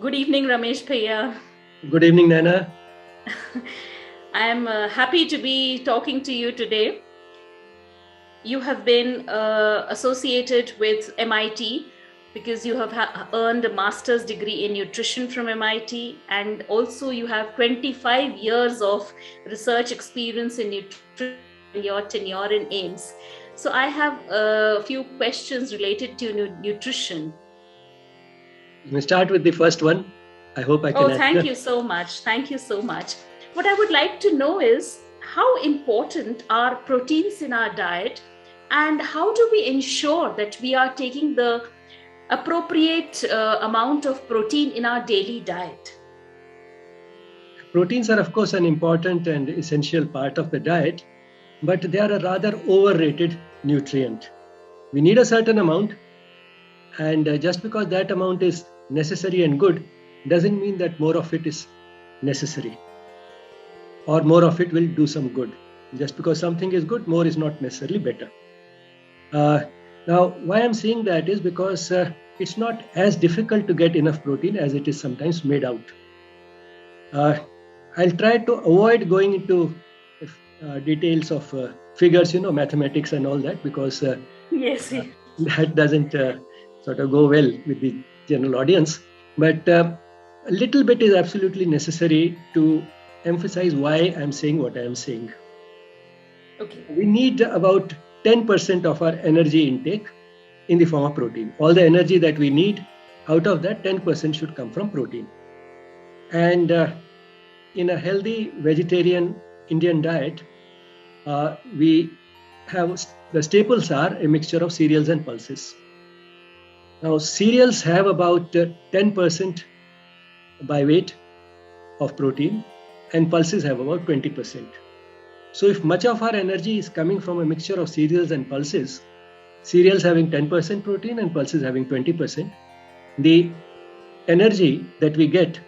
Good evening, Ramesh Bhaiya. Good evening, Nana. I'm happy to be talking to you today. You have been associated with MIT because you have earned a master's degree in nutrition from MIT, and also you have 25 years of research experience in nutrition, your tenure in AIMS. So I have a few questions related to nutrition. Let me start with the first one. I hope I can Oh, thank answer. you so much. Thank you so much. What I would like to know is how important are proteins in our diet, and how do we ensure that we are taking the appropriate amount of protein in our daily diet? Proteins are, of course, an important and essential part of the diet, but they are a rather overrated nutrient. We need a certain amount, and just because that amount is necessary and good doesn't mean that more of it is necessary or more of it will do some good. Just because something is good, more is not necessarily better. Uh, Now, why I'm saying that is because it's not as difficult to get enough protein as it is sometimes made out. Uh, I'll try to avoid going into details of figures, mathematics and all that, because Yes. uh, that doesn't sort of go well with the general audience. But a little bit is absolutely necessary to emphasize why I'm saying what I am saying. Okay. We need about 10% of our energy intake in the form of protein. All the energy that we need, out of that, 10% should come from protein. And in a healthy vegetarian Indian diet, we have the staples are a mixture of cereals and pulses. Now, cereals have about 10% by weight of protein, and pulses have about 20%. So, if much of our energy is coming from a mixture of cereals and pulses, cereals having 10% protein and pulses having 20%, the energy that we get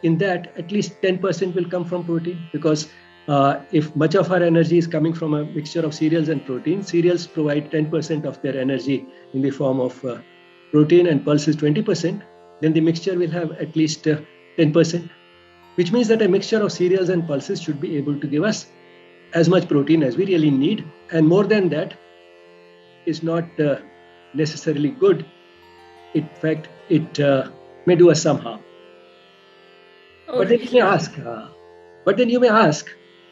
in that, at least 10% will come from protein, because if much of our energy is coming from a mixture of cereals and protein, cereals provide 10% of their energy in the form of protein and pulses 20%, then the mixture will have at least 10%, which means that a mixture of cereals and pulses should be able to give us as much protein as we really need, and more than that is not necessarily good. In fact, it may do us some harm. Oh, But then you may really? ask,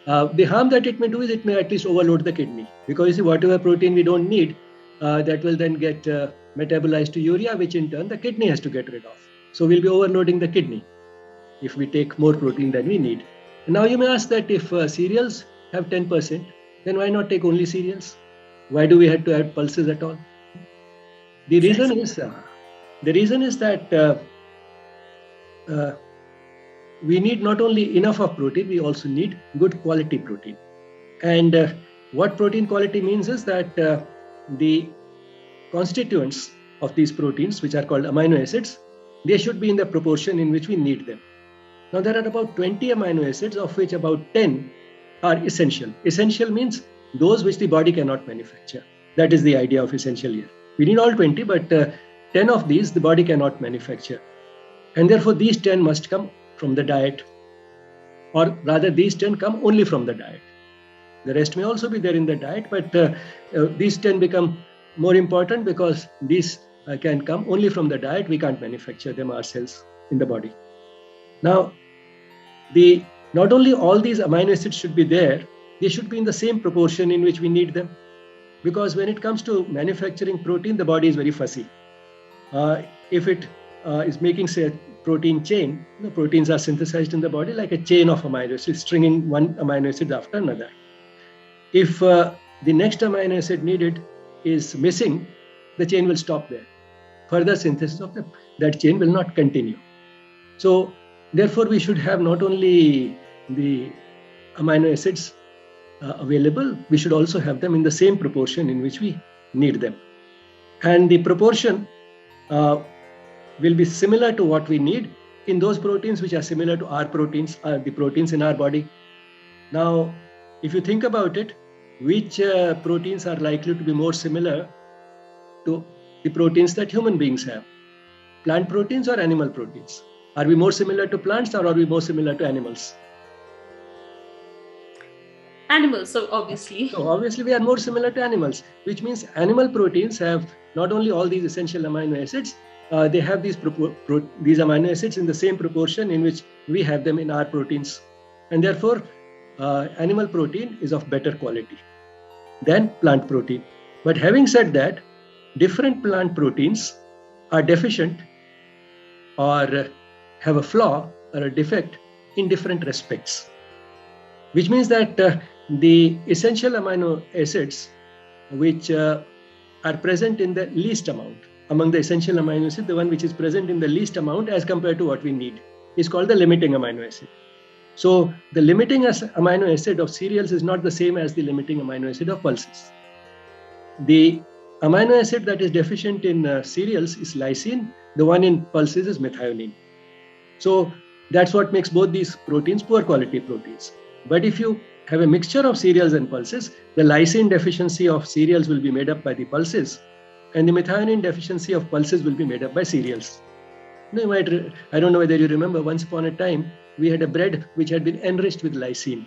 the harm that it may do is it may at least overload the kidney, because you see, whatever protein we don't need, that will then get metabolized to urea, which in turn the kidney has to get rid of. So we'll be overloading the kidney if we take more Okay. protein than we need. And now you may ask that if cereals have 10%, then why not take only cereals? Why do we have to add pulses at all? The reason Exactly. is that uh, we need not only enough of protein, we also need good quality protein. And what protein quality means is that the constituents of these proteins, which are called amino acids, they should be in the proportion in which we need them. Now, there are about 20 amino acids, of which about 10 are essential. Essential means those which the body cannot manufacture. That is the idea of essential here. We need all 20, but 10 of these the body cannot manufacture. And therefore, these 10 must come from the diet, or rather, these 10 come only from the diet. The rest may also be there in the diet, but these 10 become more important because these can come only from the diet. We can't manufacture them ourselves in the body. Now, the not only all these amino acids should be there, they should be in the same proportion in which we need them. Because when it comes to manufacturing protein, the body is very fussy. If it is making, say, a protein chain, proteins are synthesized in the body like a chain of amino acids, stringing one amino acid after another. If the next amino acid needed is missing, the chain will stop there. Further synthesis of that chain will not continue. So, therefore, we should have not only the amino acids available, we should also have them in the same proportion in which we need them. And the proportion will be similar to what we need in those proteins which are similar to our proteins, the proteins in our body. Now, if you think about it, which proteins are likely to be more similar to the proteins that human beings have? plant proteins or animal proteins? Are we more similar to plants or are we more similar to animals? Animals, so obviously. So obviously we are more similar to animals, which means animal proteins have not only all these essential amino acids, they have these amino acids in the same proportion in which we have them in our proteins. And therefore, animal protein is of better quality than plant protein. But having said that, different plant proteins are deficient or have a flaw or a defect in different respects, which means that the essential amino acids which are present in the least amount among the essential amino acids, the one which is present in the least amount as compared to what we need is called the limiting amino acid. So the limiting amino acid of cereals is not the same as the limiting amino acid of pulses. The amino acid that is deficient in cereals is lysine. The one in pulses is methionine. So that's what makes both these proteins poor quality proteins. But if you have a mixture of cereals and pulses, the lysine deficiency of cereals will be made up by the pulses, and the methionine deficiency of pulses will be made up by cereals. You might, I don't know whether you remember, once upon a time, we had a bread which had been enriched with lysine.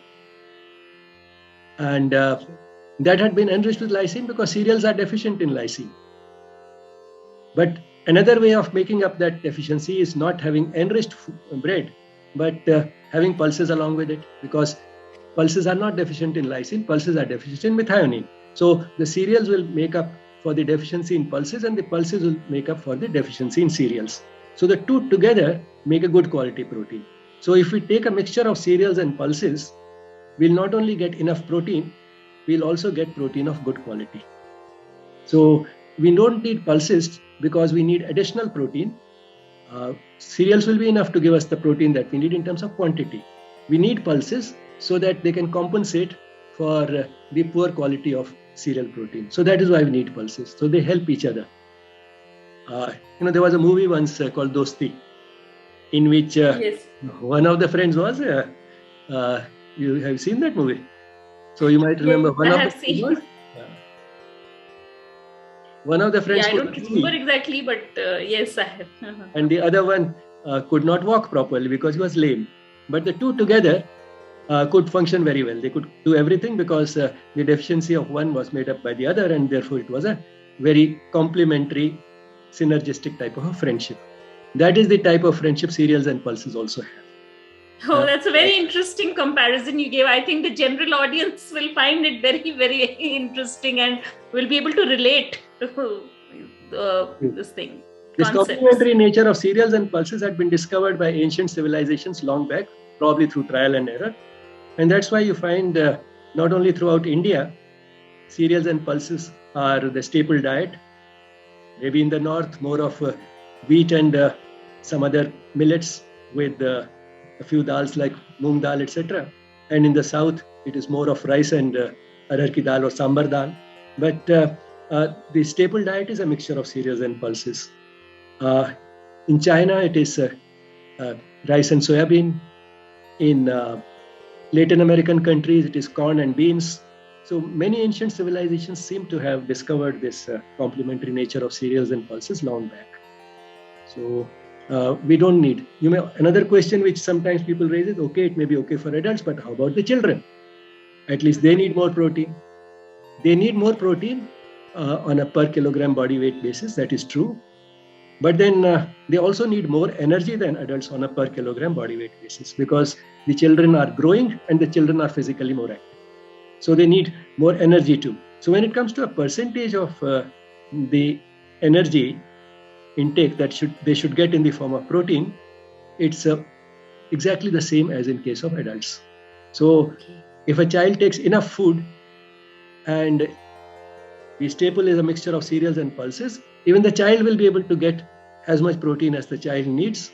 And that had been enriched with lysine because cereals are deficient in lysine. But another way of making up that deficiency is not having enriched bread, but having pulses along with it, because pulses are not deficient in lysine, pulses are deficient in methionine. So the cereals will make up for the deficiency in pulses and the pulses will make up for the deficiency in cereals. So the two together make a good quality protein. So if we take a mixture of cereals and pulses, we'll not only get enough protein, we'll also get protein of good quality. So we don't need pulses because we need additional protein. Cereals will be enough to give us the protein that we need in terms of quantity. We need pulses so that they can compensate for the poor quality of cereal protein. So that is why we need pulses. So they help each other. There was a movie once called Dosti, in which one of the friends was, you have seen that movie? So you might remember one of the friends. Yeah, I don't remember exactly, but yes, I have. And the other one could not walk properly because he was lame. But the two together could function very well. They could do everything because the deficiency of one was made up by the other, and therefore it was a very complementary, synergistic type of a friendship. That is the type of friendship cereals and pulses also have. Oh, that's a very interesting comparison you gave. I think the general audience will find it very, very interesting and will be able to relate to this thing. This complementary nature of cereals and pulses had been discovered by ancient civilizations long back, probably through trial and error. And that's why you find not only throughout India, cereals and pulses are the staple diet. Maybe in the north, more of wheat and some other millets with a few dals like moong dal, etc. And in the south, it is more of rice and arhar ki dal or sambar dal. But the staple diet is a mixture of cereals and pulses. In China, it is rice and soybean. In Latin American countries, it is corn and beans. So many ancient civilizations seem to have discovered this complementary nature of cereals and pulses long back. So we don't need. Another question which sometimes people raise is, okay, it may be okay for adults, but how about the children? At least they need more protein. They need more protein on a per kilogram body weight basis. That is true. But then they also need more energy than adults on a per kilogram body weight basis, because the children are growing and the children are physically more active. So they need more energy too. So when it comes to a percentage of the energy intake that they should get in the form of protein, it's exactly the same as in case of adults. So if a child takes enough food and the staple is a mixture of cereals and pulses, even the child will be able to get as much protein as the child needs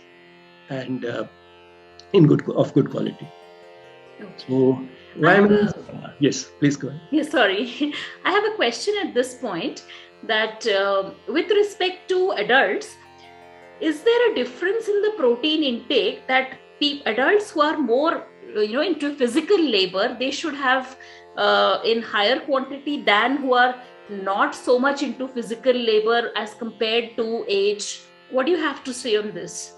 and of good quality. So yes, please go ahead. Yes, sorry. I have a question at this point that with respect to adults, is there a difference in the protein intake that adults who are more into physical labor, they should have in higher quantity than who are not so much into physical labor as compared to age What do you have to say on this?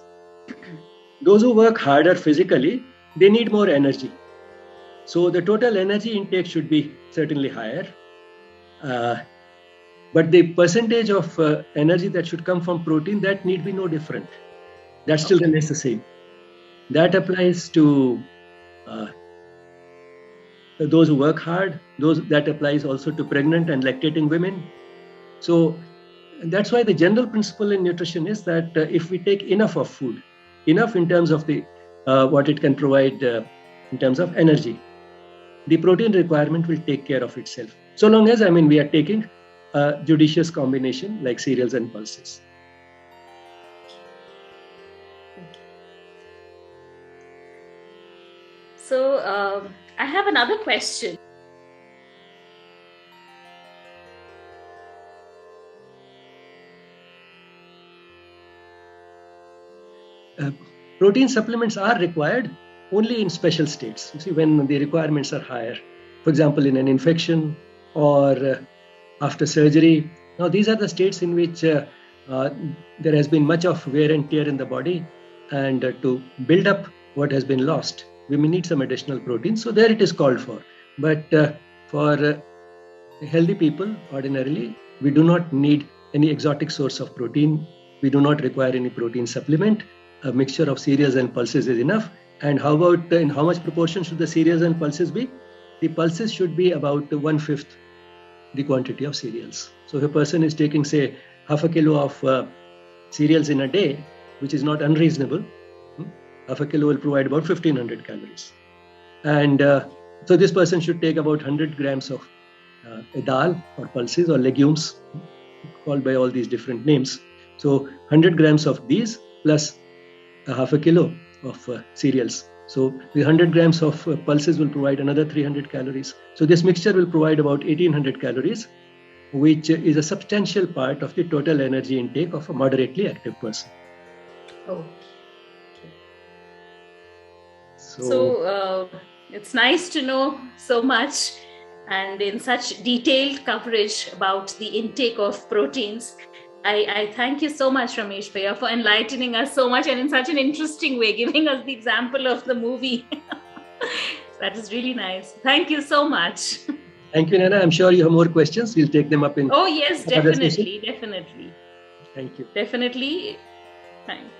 Those who work harder physically, they need more energy. So the total energy intake should be certainly higher. But the percentage of energy that should come from protein, that need be no different. That still remains the same. That applies to those who work hard. That applies also to pregnant and lactating women. So that's why the general principle in nutrition is that if we take enough of food, enough in terms of the what it can provide in terms of energy, the protein requirement will take care of itself. So long as, we are taking a judicious combination like cereals and pulses. So I have another question. Protein supplements are required only in special states. You see, when the requirements are higher, for example, in an infection or after surgery. Now, these are the states in which there has been much of wear and tear in the body, and to build up what has been lost, we may need some additional protein. So there it is called for. But for healthy people, ordinarily, we do not need any exotic source of protein. We do not require any protein supplement. A mixture of cereals and pulses is enough. And how about in how much proportion should the cereals and pulses be? The pulses should be about 1/5 the quantity of cereals. So if a person is taking, say, half a kilo of cereals in a day, which is not unreasonable, half a kilo will provide about 1500 calories. And so this person should take about 100 grams of dal or pulses or legumes, called by all these different names. So 100 grams of these plus half a kilo of cereals. So the 100 grams of pulses will provide another 300 calories. So this mixture will provide about 1800 calories, which is a substantial part of the total energy intake of a moderately active person. Oh. So it's nice to know so much and in such detailed coverage about the intake of proteins. I thank you so much, Ramesh Bhaiya, for enlightening us so much and in such an interesting way, giving us the example of the movie. That is really nice. Thank you so much. Thank you, Naina. I'm sure you have more questions. We'll take them up in. Oh, yes, definitely. Thank you. Definitely. Thanks.